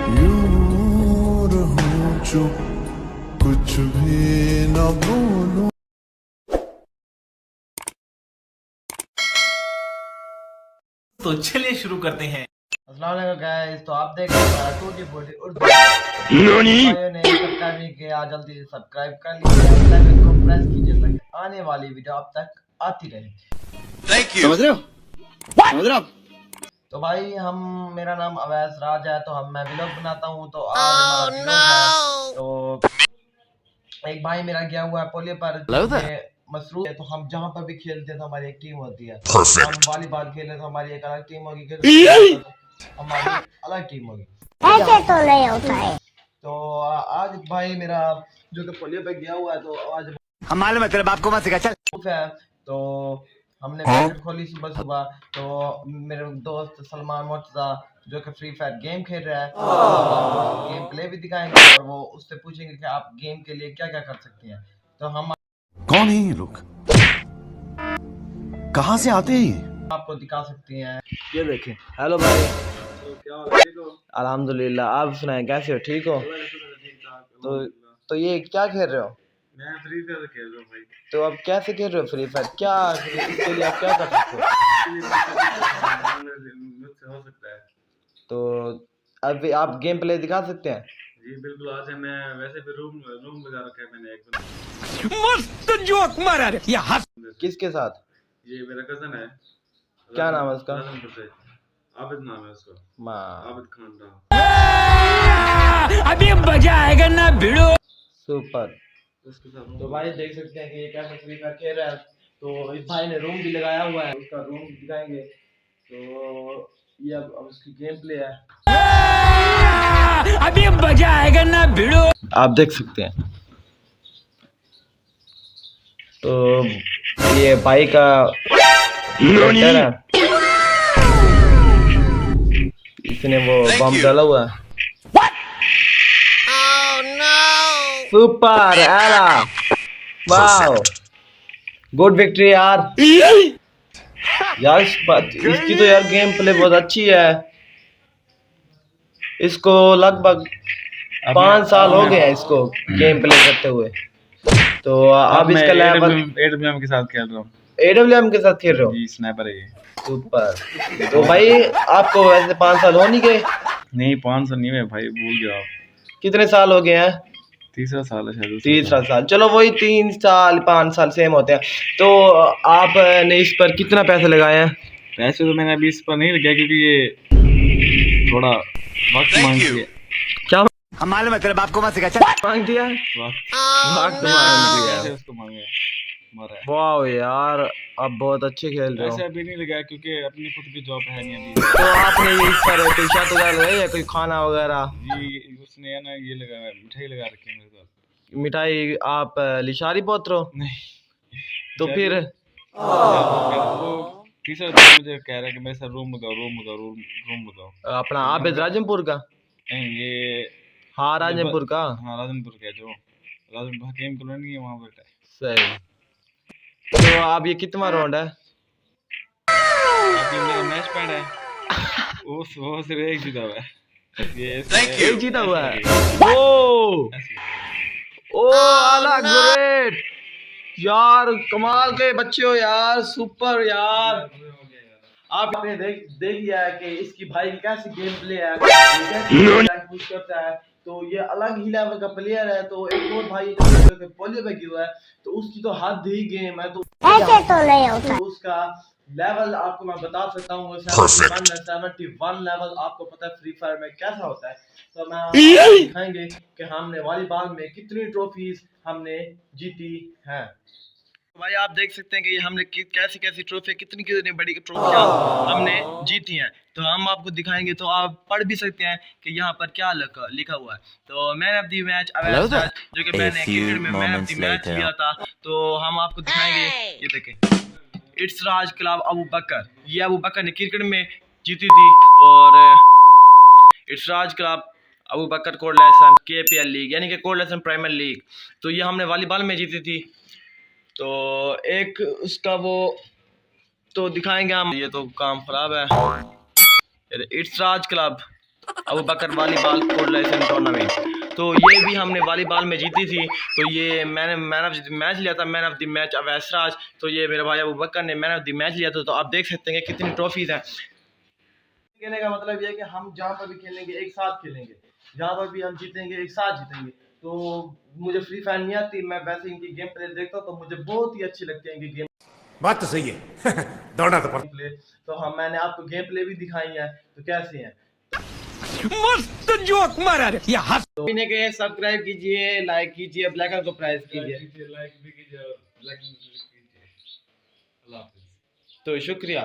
यूं रहूं चुप कुछ भी न बोलूं। तो चलिए शुरू करते हैं। अस्सलाम वालेकुम गाइस, तो आप देख रहे हैं हमारा टूटी फूटी उर्दू। भाइयों ने सब्सक्राइब नहीं किया, जल्दी से सब्सक्राइब कर लीजिए, बेल आइकन को प्रेस कीजिए ताकि आने वाली वीडियो आप तक आती रहे। समझ रहे हो आप? तो भाई मेरा नाम अवैस राज है, तो मैं व्लॉग बनाता हूँ। तो आज हमारा व्लॉग है। तो एक भाई मेरा गया हुआ है पोलियो पर मसरूफ है, तो हम जहाँ पर भी खेलते हैं तो हमारी एक टीम होती है। हम वॉलीबॉल खेले तो हमारी एक अलग टीम होगी, हमारी अलग टीम होगी। ऐसे तो नहीं होता है। तो आज भाई मेरा जो कि पोलियो पे गया हुआ है, तो आज हम मालूम है तेरे बाप को मत सिखा चल। है। तो हमने बैट खोली सुबह सुबह। तो मेरे दोस्त सलमान मुर्तजा जो कि फ्री फायर गेम खेल रहा है, तो गेम प्ले भी दिखाएंगे और वो उससे पूछेंगे कि आप गेम के लिए क्या क्या कर सकते हैं। तो हम कौन है ये लोग, कहाँ से आते हैं ये? आपको दिखा सकते हैं। ये देखें। हेलो भाई, तो क्या हाल है? अल्हम्दुलिल्लाह, आप सुनाएं कैसे हो? ठीक हो? तो ये क्या खेल रहे हो? मैं फ्री फायर खेल रहा हूँ भाई। तो आप कैसे खेल रहे हो फ्री फायर? क्या इसके लिए आप क्या कर सकते हो? मुझसे हो सकता है। तो अब आप गेम प्ले दिखा सकते हैं? जी बिल्कुल, आज है। मैं वैसे भी रूम लगा रखा है मैंने एक मस्त जोक मारा रे ये हंस। किसके साथ? ये मेरा कजन है। क्या नाम है उसका? राजनपुर से आबिद नाम है उसका, माँ आबिद खान राव। अभी मजा आएगा ना भिड़ो। सुपर। उसके साथ तो भाई देख सकते हैं कि ये कैसे फ्री फायर खेल रहा है। तो इस भाई ने रूम भी लगाया हुआ है, उसका रूम भी दिखाएंगे। तो ये अब उसकी गेम प्ले है। अभी मजा आएगा ना भिड़ो। आप देख सकते हैं। तो ये भाई का कैरेक्टर है, इसने वो बम डाला हुआ है। Super era, wow, good victory यार। यार इसकी तो यार गेम प्ले बहुत अच्छी है। इसको लगभग 5 साल हो गए हैं इसको गेम प्ले करते हुए। तो अब इसका लेवल AWM के साथ खेल रहा हूँ। AWM के साथ खेल रहे हो? जी स्नाइपर है ये। सुपर। तो भाई आपको वैसे 5 साल हो नहीं गए? नहीं 500 नहीं है भाई, भूल गया आप। कितने साल हो गए हैं? तीसरा साल है शायद। तीसरा साल, चलो वही 3 साल 5 साल सेम होते हैं। तो आपने इस पर कितना पैसे लगाए हैं? वैसे तो मैंने अभी इस पर नहीं लगाया क्योंकि ये थोड़ा वक्त मांगती है। क्या हम मालूम है तेरे बाप को मत सिखा चल। मांग दिया? वक्त वक्त मांग दिया। ऐसे उसको मांगे मारा है। वाह यार, अब बहुत अच्छे खेल रहे हो। वैसे अभी नहीं लगाया क्योंकि अपनी खुद की जॉब है नहीं अभी। तो आपने ये इस पर कोई शर्त वगैरह लगाई है, कोई खाना वगैरह? जी उसने है ना ये लगाया, मिठाई लगा रखी है मेरे साथ। मिठाई आप लिशारी पोतरो? नहीं तो फिर वो तीसरा दिन मुझे कह रहा है कि मेरे साथ रूम लगाओ। अपना आबिद राजनपुर का? नहीं ये हाँ राजनपुर का। हाँ राजनपुर का जो राजनपुर हकीम कॉलोनी है वहाँ बैठा है। सही। तो आप ये कितना राउंड है? अभी मेरा मैच पैड है वो सिर्फ एक जीता हुआ है। ये एक जीता हुआ है। ओ ओ आला ग्रेट यार, कमाल के बच्चे हो यार, सुपर यार। आपने देख लिया है कि इसकी भाई की कैसी गेम प्ले है, कैसे पुश करता है। तो ये अलग ही लेवल का प्लेयर है। तो एक और भाई जो पोलियो पे गया हुआ है, तो उसकी तो हद ही गेम है। तो ऐसे तो नहीं होता। उसका लेवल आपको मैं बता सकता हूँ, 71 लेवल। आपको पता है फ्री फायर में कैसा होता है। तो मैं आपको दिखाएंगे कि हमने वॉलीबॉल में कितनी ट्रॉफीज हमने जीती हैं। तो भाई आप देख सकते हैं कि हमने कैसी कैसी ट्रॉफी, कितनी बड़ी ट्रॉफियां हमने जीती हैं। तो हम आपको दिखाएंगे, तो आप पढ़ भी सकते हैं कि यहाँ पर क्या लिखा हुआ है। तो man of the match Awais Raj, जो कि मैंने क्रिकेट में मैन ऑफ द मैच दिया था। तो हम आपको दिखाएंगे, ये देखें, इट्स राज क्लब अबू बकर। ये अबू बकर ने क्रिकेट में जीती थी। और इट्स राज क्लब अबू बकर कोडलेसन KPL लीग, यानी कि कोडलेसन प्रीमियर लीग। तो ये हमने वॉलीबॉल में जीती थी। तो एक उसका वो तो दिखाएंगे हम। ये तो काम खराब है। It's Raj club, Abu Bakar volleyball coordination tournament. तो ये भी हमने वॉलीबॉल में जीती थी। तो ये मैंने मैन ऑफ द मैच लिया था, man of the match Awais Raj. तो ये मेरे भाई अबू बकर ने मैन ऑफ द मैच लिया था। तो आप देख सकते हैं कि कितनी ट्रॉफीज हैं। कहने का मतलब ये है कि हम जहाँ पर भी खेलेंगे एक साथ खेलेंगे, जहाँ पर भी हम जीतेंगे एक साथ जीतेंगे। तो मुझे फ्री फायर नहीं आती, मैं वैसे इनकी गेम प्ले देखता हूँ तो मुझे बहुत ही अच्छी लगती है इनकी गेम बात तो सही है दौड़ना तो पड़ता प्ले। तो हम मैंने आपको गेम प्ले भी दिखाई है, तो कैसे हैं। मस्त जोक मारा रे ये हंस तो इन्हें के सब्सक्राइब कीजिए, लाइक कीजिए, बेल आइकन को प्रेस कीजिए। लाइक भी कीजिए और ब्लैक कीजिए। अल्लाह हाफिज। तो शुक्रिया।